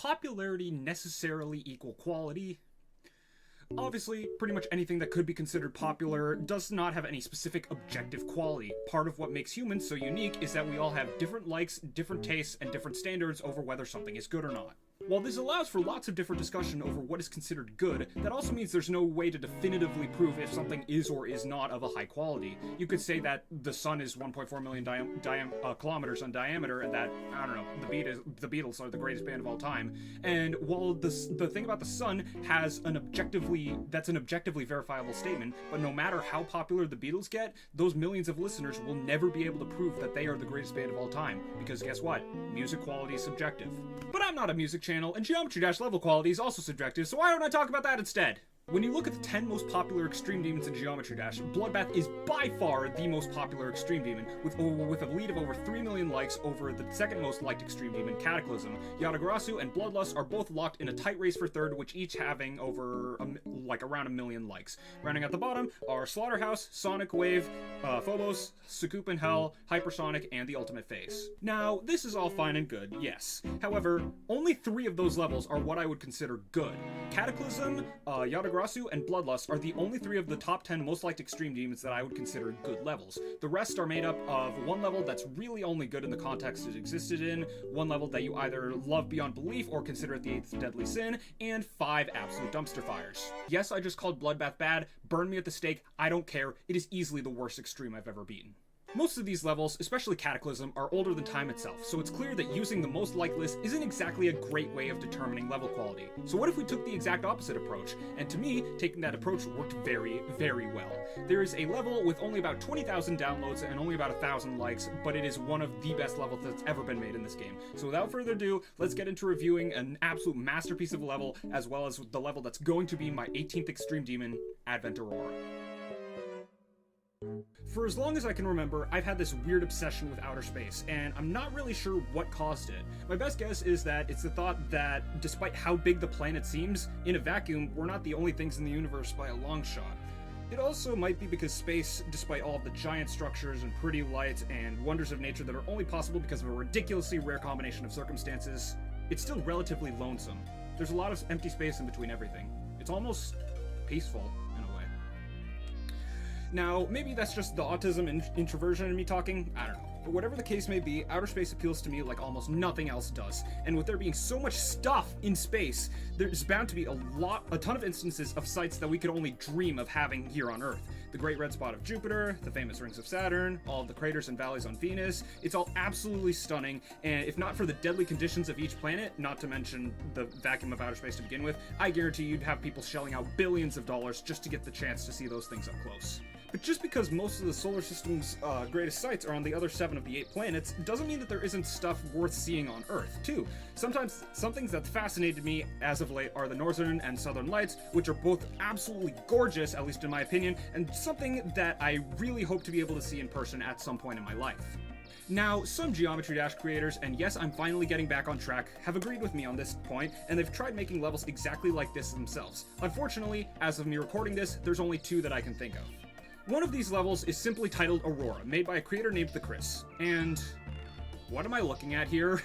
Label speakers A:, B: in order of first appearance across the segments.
A: popularity necessarily equal quality? Obviously, pretty much anything that could be considered popular does not have any specific objective quality. Part of what makes humans so unique is that we all have different likes, different tastes, and different standards over whether something is good or not. While this allows for lots of different discussion over what is considered good, that also means there's no way to definitively prove if something is or is not of a high quality. You could say that the sun is 1.4 million kilometers in diameter, and that, I don't know, the Beatles are the greatest band of all time. And while the thing about the sun has an objectively verifiable statement, but no matter how popular the Beatles get, those millions of listeners will never be able to prove that they are the greatest band of all time. Because guess what? Music quality is subjective. But I'm not a music channel, and Geometry Dash level quality is also subjective, so why don't I talk about that instead? When you look at the 10 most popular extreme demons in Geometry Dash, Bloodbath is by far the most popular extreme demon, with a lead of over 3 million likes over the second most liked extreme demon, Cataclysm. Yatagarasu and Bloodlust are both locked in a tight race for third, which each having over around 1 million likes. Rounding at the bottom are Slaughterhouse, Sonic Wave, Phobos, Sucoup in Hell, Hypersonic, and the Ultimate Phase. Now, this is all fine and good, yes. However, only 3 of those levels are what I would consider good. Cataclysm, Yatagarasu, and Bloodlust are the only 3 of the top 10 most liked extreme demons that I would consider good levels. The rest are made up of 1 level that's really only good in the context it existed in, 1 level that you either love beyond belief or consider it the 8th deadly sin, and 5 absolute dumpster fires. Yes, I just called Bloodbath bad, burn me at the stake, I don't care, it is easily the worst extreme I've ever beaten. Most of these levels, especially Cataclysm, are older than time itself, so it's clear that using the most liked list isn't exactly a great way of determining level quality. So what if we took the exact opposite approach? And to me, taking that approach worked very, very well. There is a level with only about 20,000 downloads and only about 1,000 likes, but it is one of the best levels that's ever been made in this game. So without further ado, let's get into reviewing an absolute masterpiece of a level, as well as the level that's going to be my 18th extreme demon, Advent Aurora. For as long as I can remember, I've had this weird obsession with outer space, and I'm not really sure what caused it. My best guess is that it's the thought that, despite how big the planet seems, in a vacuum, we're not the only things in the universe by a long shot. It also might be because space, despite all of the giant structures and pretty lights and wonders of nature that are only possible because of a ridiculously rare combination of circumstances, it's still relatively lonesome. There's a lot of empty space in between everything. It's almost peaceful. Now, maybe that's just the autism and introversion in me talking, I don't know. But whatever the case may be, outer space appeals to me like almost nothing else does. And with there being so much stuff in space, there's bound to be a ton of instances of sites that we could only dream of having here on Earth. The Great Red Spot of Jupiter, the famous rings of Saturn, all of the craters and valleys on Venus. It's all absolutely stunning, and if not for the deadly conditions of each planet, not to mention the vacuum of outer space to begin with, I guarantee you'd have people shelling out billions of dollars just to get the chance to see those things up close. But just because most of the solar system's greatest sites are on the other 7 of the 8 planets, doesn't mean that there isn't stuff worth seeing on Earth, too. Sometimes, some things that fascinated me as of late are the Northern and Southern Lights, which are both absolutely gorgeous, at least in my opinion, and something that I really hope to be able to see in person at some point in my life. Now, some Geometry Dash creators, and yes, I'm finally getting back on track, have agreed with me on this point, and they've tried making levels exactly like this themselves. Unfortunately, as of me recording this, there's only 2 that I can think of. One of these levels is simply titled Aurora, made by a creator named The Chris. And what am I looking at here?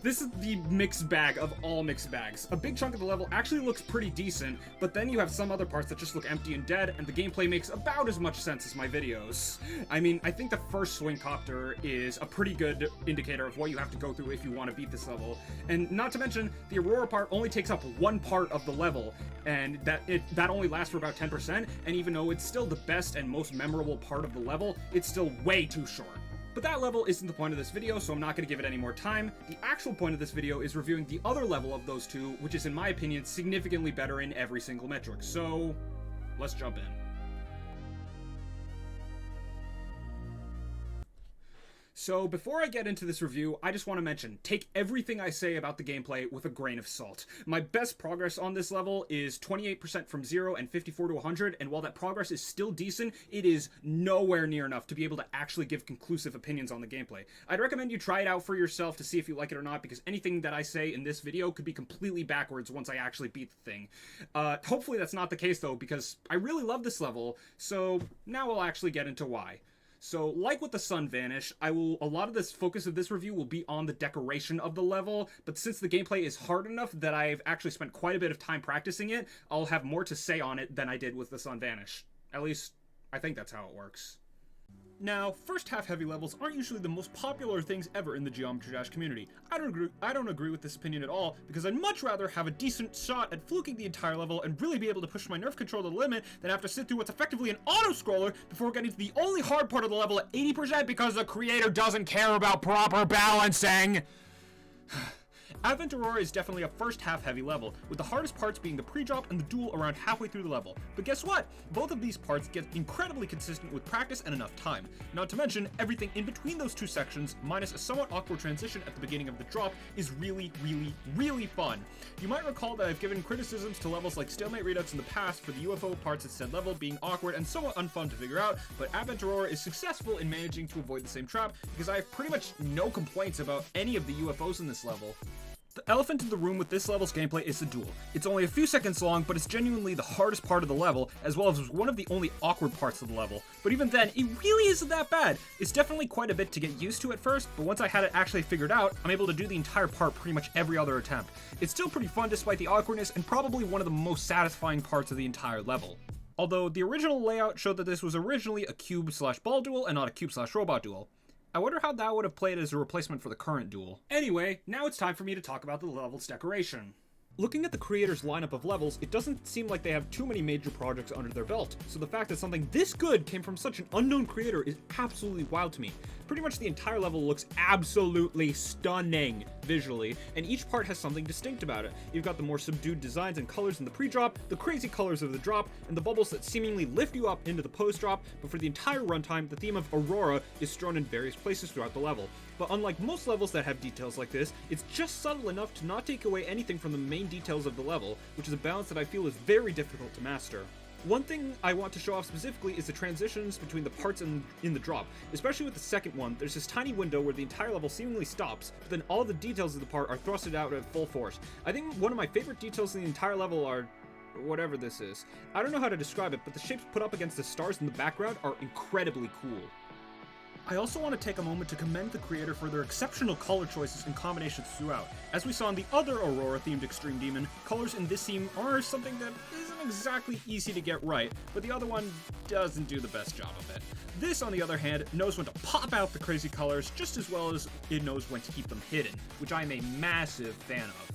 A: This is the mixed bag of all mixed bags. A big chunk of the level actually looks pretty decent, but then you have some other parts that just look empty and dead, and the gameplay makes about as much sense as my videos. I mean, I think the first swing copter is a pretty good indicator of what you have to go through if you want to beat this level. And not to mention, the Aurora part only takes up 1 part of the level, and that only lasts for about 10%, and even though it's still the best and most memorable part of the level, it's still way too short. But that level isn't the point of this video, so I'm not going to give it any more time. The actual point of this video is reviewing the other level of those 2, which is, in my opinion, significantly better in every single metric. So, let's jump in. So before I get into this review, I just want to mention, take everything I say about the gameplay with a grain of salt. My best progress on this level is 28% from 0 and 54 to 100, and while that progress is still decent, it is nowhere near enough to be able to actually give conclusive opinions on the gameplay. I'd recommend you try it out for yourself to see if you like it or not, because anything that I say in this video could be completely backwards once I actually beat the thing. Hopefully that's not the case though, because I really love this level, so now we'll actually get into why. So, like with the Sun Vanish, a lot of this focus of this review will be on the decoration of the level, but since the gameplay is hard enough that I've actually spent quite a bit of time practicing it, I'll have more to say on it than I did with the Sun Vanish. At least, I think that's how it works. Now, first half heavy levels aren't usually the most popular things ever in the Geometry Dash community. I don't agree with this opinion at all, because I'd much rather have a decent shot at fluking the entire level and really be able to push my nerf control to the limit than have to sit through what's effectively an auto-scroller before getting to the only hard part of the level at 80% because the creator doesn't care about proper balancing. Advent Aurora is definitely a first half heavy level, with the hardest parts being the pre-drop and the duel around halfway through the level. But guess what? Both of these parts get incredibly consistent with practice and enough time. Not to mention, everything in between those two sections, minus a somewhat awkward transition at the beginning of the drop, is really, really, really fun. You might recall that I've given criticisms to levels like Stalemate Redux in the past for the UFO parts at said level being awkward and somewhat unfun to figure out, but Advent Aurora is successful in managing to avoid the same trap because I have pretty much no complaints about any of the UFOs in this level. The elephant in the room with this level's gameplay is the duel. It's only a few seconds long, but it's genuinely the hardest part of the level, as well as one of the only awkward parts of the level. But even then, it really isn't that bad. It's definitely quite a bit to get used to at first, but once I had it actually figured out, I'm able to do the entire part pretty much every other attempt. It's still pretty fun despite the awkwardness, and probably one of the most satisfying parts of the entire level. Although the original layout showed that this was originally a cube/ball duel and not a cube/robot duel. I wonder how that would have played as a replacement for the current duel. Anyway, now it's time for me to talk about the level's decoration. Looking at the creator's lineup of levels, it doesn't seem like they have too many major projects under their belt, so the fact that something this good came from such an unknown creator is absolutely wild to me. Pretty much the entire level looks absolutely stunning visually, and each part has something distinct about it. You've got the more subdued designs and colors in the pre-drop, the crazy colors of the drop, and the bubbles that seemingly lift you up into the post-drop, but for the entire runtime, the theme of Aurora is strewn in various places throughout the level. But unlike most levels that have details like this, it's just subtle enough to not take away anything from the main details of the level, which is a balance that I feel is very difficult to master. One thing I want to show off specifically is the transitions between the parts in the drop. Especially with the second one, there's this tiny window where the entire level seemingly stops, but then all the details of the part are thrusted out at full force. I think one of my favorite details in the entire level are whatever this is. I don't know how to describe it, but the shapes put up against the stars in the background are incredibly cool. I also want to take a moment to commend the creator for their exceptional color choices and combinations throughout. As we saw in the other Aurora-themed Extreme Demon, colors in this theme are something that isn't exactly easy to get right, but the other one doesn't do the best job of it. This, on the other hand, knows when to pop out the crazy colors just as well as it knows when to keep them hidden, which I am a massive fan of.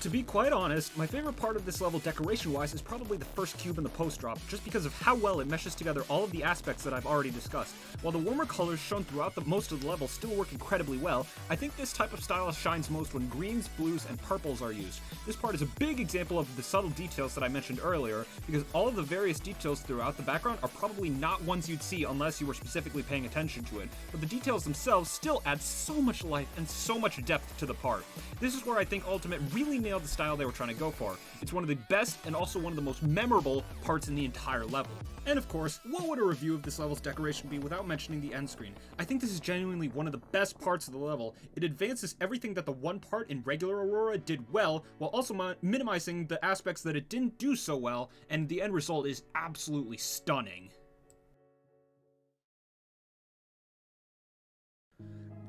A: To be quite honest, my favorite part of this level decoration-wise is probably the first cube in the post-drop, just because of how well it meshes together all of the aspects that I've already discussed. While the warmer colors shown throughout most of the level still work incredibly well, I think this type of style shines most when greens, blues, and purples are used. This part is a big example of the subtle details that I mentioned earlier, because all of the various details throughout the background are probably not ones you'd see unless you were specifically paying attention to it, but the details themselves still add so much life and so much depth to the part. This is where I think Ultimate really nailed the style they were trying to go for. It's one of the best and also one of the most memorable parts in the entire level. And of course, what would a review of this level's decoration be without mentioning the end screen? I think this is genuinely one of the best parts of the level. It advances everything that the one part in regular Aurora did well, while also minimizing the aspects that it didn't do so well, and the end result is absolutely stunning.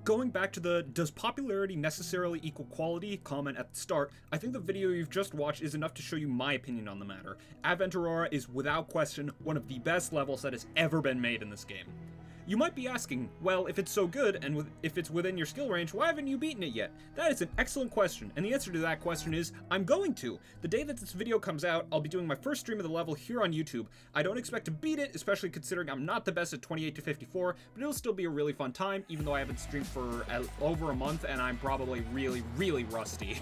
A: Going back to the "does popularity necessarily equal quality" comment at the start, I think the video you've just watched is enough to show you my opinion on the matter. Advent Aurora is without question one of the best levels that has ever been made in this game. You might be asking, well, if it's so good and if it's within your skill range, why haven't you beaten it yet? That is an excellent question, and the answer to that question is, I'm going to. The day that this video comes out, I'll be doing my first stream of the level here on YouTube. I don't expect to beat it, especially considering I'm not the best at 28 to 54, but it'll still be a really fun time, even though I haven't streamed for over a month and I'm probably really, really rusty.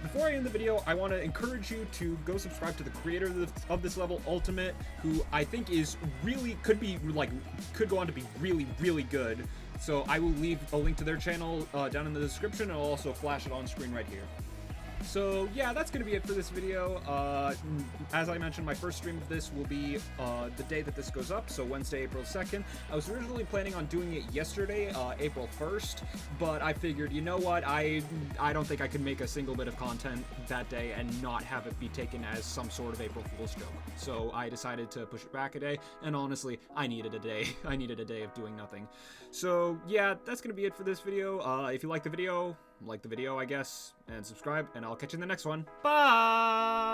A: Before I end the video, I want to encourage you to go subscribe to the creator of this level, Ultimate, who I think is really, could go on to be really, really good. So I will leave a link to their channel down in the description, and I'll also flash it on screen right here. So yeah, that's gonna be it for this video. As I mentioned, my first stream of this will be the day that this goes up, so Wednesday, April 2nd. I was originally planning on doing it yesterday, April 1st, but I figured, you know what, I don't think I could make a single bit of content that day and not have it be taken as some sort of April Fool's joke. So I decided to push it back a day, and honestly, I needed a day. I needed a day of doing nothing. So yeah, that's gonna be it for this video. If you like the video, I guess, and subscribe, and I'll catch you in the next one. Bye!